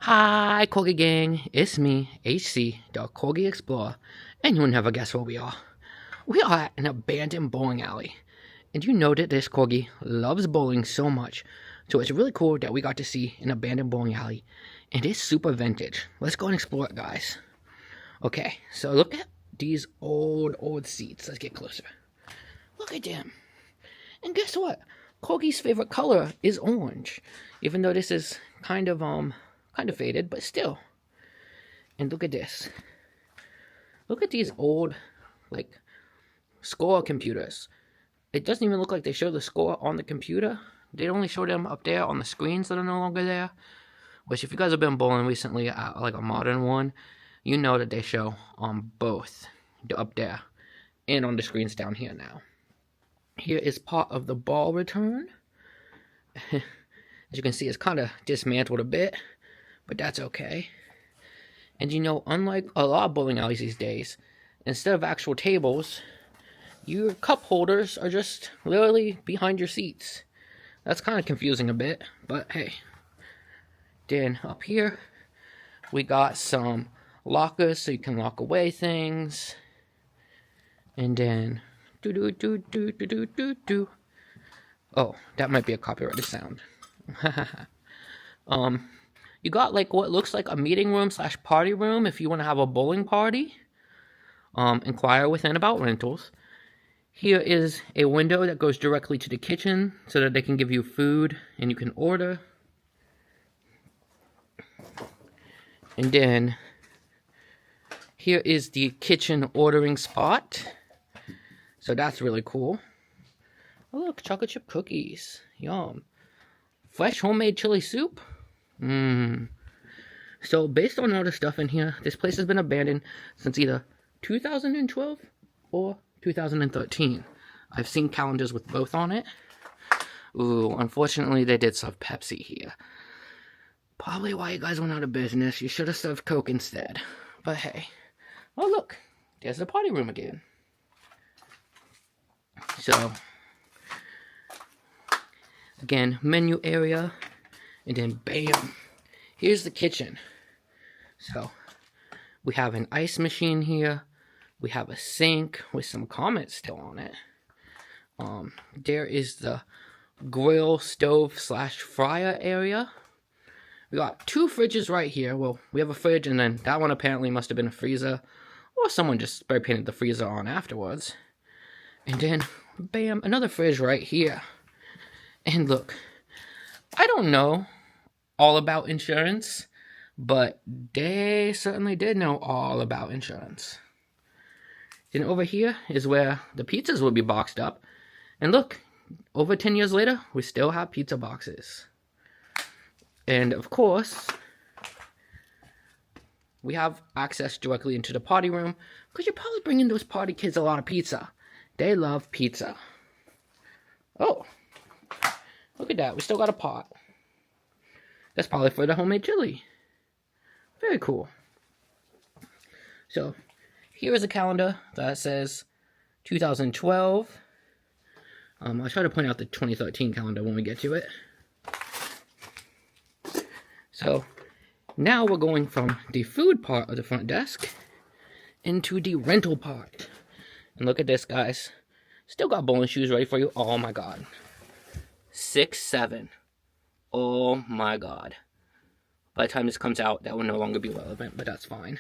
Hi, Corgi Gang. It's me, HC, the Corgi Explorer, and you'll never guess where we are. We are at an abandoned bowling alley. And you know that this Corgi loves bowling so much, so it's really cool that we got to see an abandoned bowling alley. And it's super vintage. Let's go and explore it, guys. Okay, so look at these old seats. Let's get closer. Look at them. And guess what? Corgi's favorite color is orange, even though this is kind of faded, but still. And look at this. Look at these old, score computers. It doesn't even look like they show the score on the computer. They only show them up there on the screens that are no longer there. Which, if you guys have been bowling recently at a modern one, you know that they show on both up there and on the screens down here now. Here is part of the ball return. As you can see, it's kind of dismantled a bit, but that's okay. And you know, unlike a lot of bowling alleys these days, instead of actual tables, your cup holders are just literally behind your seats. That's kind of confusing a bit, but hey. Then up here, we got some lockers so you can lock away things. And then oh, that might be a copyrighted sound. You got what looks like a meeting room / party room if you want to have a bowling party. Inquire within about rentals. Here is a window that goes directly to the kitchen so that they can give you food and you can order. And then here is the kitchen ordering spot. So that's really cool. Oh, look, chocolate chip cookies. Yum. Fresh homemade chili soup. So based on all the stuff in here, this place has been abandoned since either 2012 or 2013. I've seen calendars with both on it. Ooh, unfortunately they did serve Pepsi here. Probably why you guys went out of business. You should have served Coke instead. But hey. Oh look, there's the party room again. So, again, menu area, and then bam, here's the kitchen. So, we have an ice machine here, we have a sink with some comments still on it. There is the grill, stove / fryer area. We got 2 fridges right here. Well, we have a fridge, and then that one apparently must have been a freezer, or someone just spray painted the freezer on afterwards. And then, bam, another fridge right here. And look, I don't know all about insurance, but they certainly did know all about insurance. Then over here is where the pizzas will be boxed up. And look, over 10 years later, we still have pizza boxes. And of course, we have access directly into the party room, because you're probably bringing those party kids a lot of pizza. They love pizza. Oh, look at that. We still got a pot. That's probably for the homemade chili. Very cool. So, here is a calendar that says 2012. I'll try to point out the 2013 calendar when we get to it. So, now we're going from the food part of the front desk into the rental part. And look at this, guys. Still got bowling shoes ready for you. Oh my god. 6'7". Oh my god. By the time this comes out, that will no longer be relevant, but that's fine.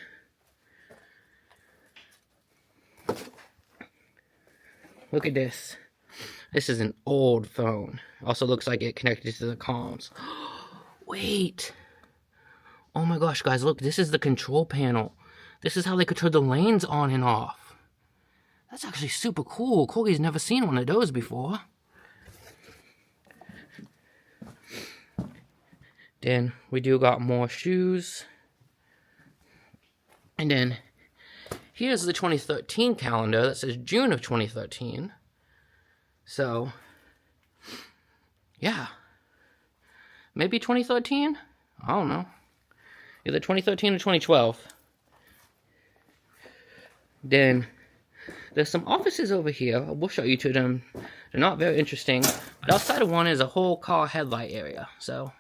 Look at this. This is an old phone. Also looks like it connected to the comms. Wait. Oh my gosh, guys, look. This is the control panel. This is how they control the lanes on and off. That's actually super cool. Corgi's never seen one of those before. Then we do got more shoes. And then here's the 2013 calendar that says June of 2013. So, yeah. Maybe 2013? I don't know. Either 2013 or 2012. Then there's some offices over here. We'll show you to them. They're not very interesting. But outside of one is a whole car headlight area. So,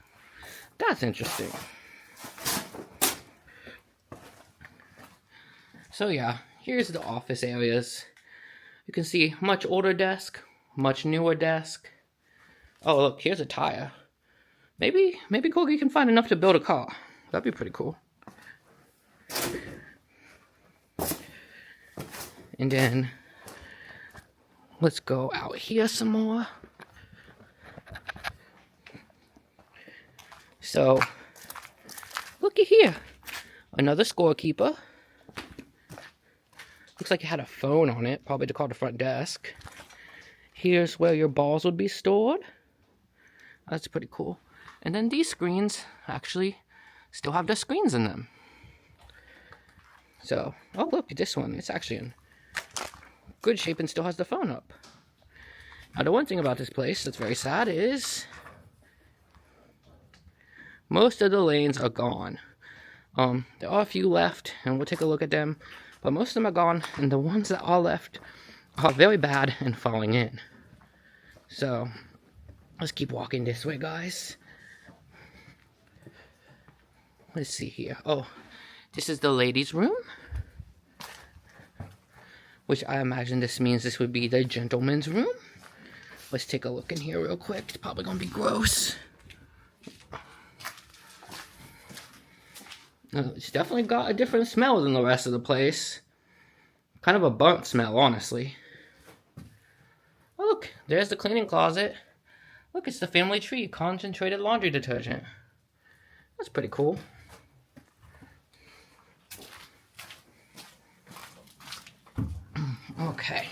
that's interesting. So yeah, here's the office areas. You can see much older desk, much newer desk. Oh look, here's a tire. Maybe Corgi can find enough to build a car. That'd be pretty cool. And then let's go out here some more. So looky here, another scorekeeper. Looks like it had a phone on it, probably to call the front desk. Here's where your balls would be stored. That's pretty cool. And then these screens actually still have the screens in them. So, oh look at this one. It's actually in good shape and still has the phone up. Now the one thing about this place that's very sad is most of the lanes are gone. There are a few left, and we'll take a look at them. But most of them are gone, and the ones that are left are very bad and falling in. So, let's keep walking this way, guys. Let's see here. Oh, this is the ladies' room. Which I imagine this means this would be the gentleman's room. Let's take a look in here real quick. It's probably going to be gross. It's definitely got a different smell than the rest of the place. Kind of a burnt smell, honestly. Oh, look, there's the cleaning closet. Look, it's the Family Tree concentrated laundry detergent. That's pretty cool. Okay.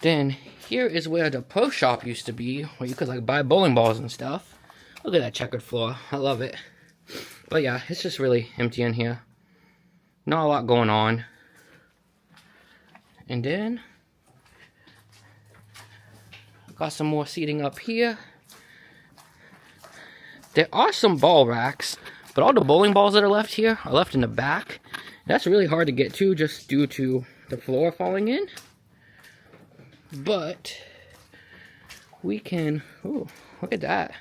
Then here is where the pro shop used to be, where you could like buy bowling balls and stuff. Look at that checkered floor. I love it. But yeah, it's just really empty in here. Not a lot going on. And then got some more seating up here. There are some ball racks, but all the bowling balls that are left here are left in the back. That's really hard to get to just due to the floor falling in. But we can, ooh, look at that.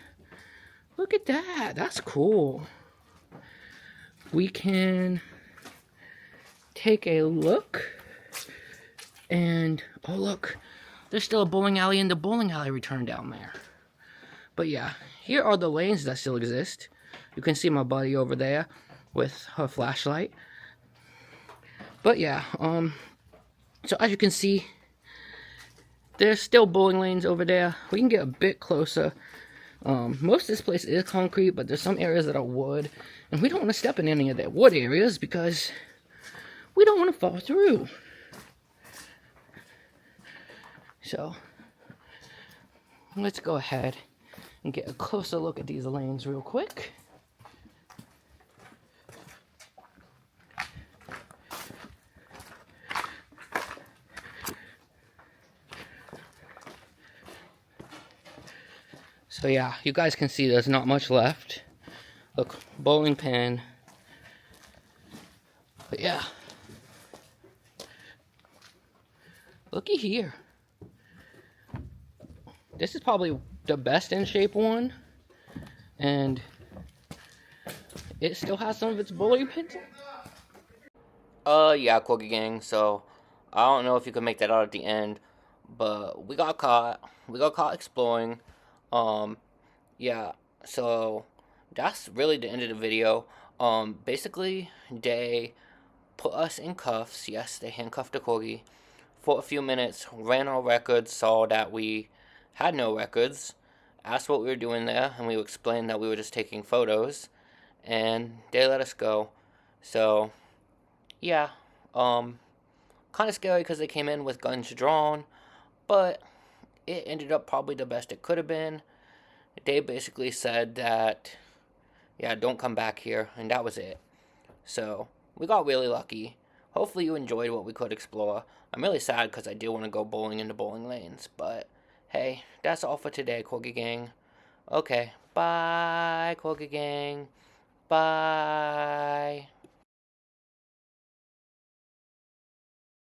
Look at that, that's cool. We can take a look and, oh look, there's still a bowling alley and the bowling alley return down there. But yeah, here are the lanes that still exist. You can see my buddy over there with her flashlight. But yeah, so as you can see, there's still bowling lanes over there. We can get a bit closer. Most of this place is concrete, but there's some areas that are wood. And we don't want to step in any of their wood areas because we don't want to fall through. So, let's go ahead and get a closer look at these lanes real quick. So yeah, you guys can see there's not much left. Look, bowling pin. But yeah. Looky here. This is probably the best in shape one. And it still has some of its bowling pins. Yeah, Corgi Gang, so I don't know if you can make that out at the end, but we got caught. We got caught exploring. Yeah, so that's really the end of the video. Basically, they put us in cuffs. Yes, they handcuffed the Corgi for a few minutes, ran our records, saw that we had no records, asked what we were doing there, and we explained that we were just taking photos, and they let us go. So, yeah, kind of scary because they came in with guns drawn, but it ended up probably the best it could have been. They basically said that, yeah, don't come back here, and that was it. So, we got really lucky. Hopefully you enjoyed what we could explore. I'm really sad because I do want to go bowling in the bowling lanes, but hey, that's all for today, Corgi Gang. Okay, bye, Corgi Gang. Bye.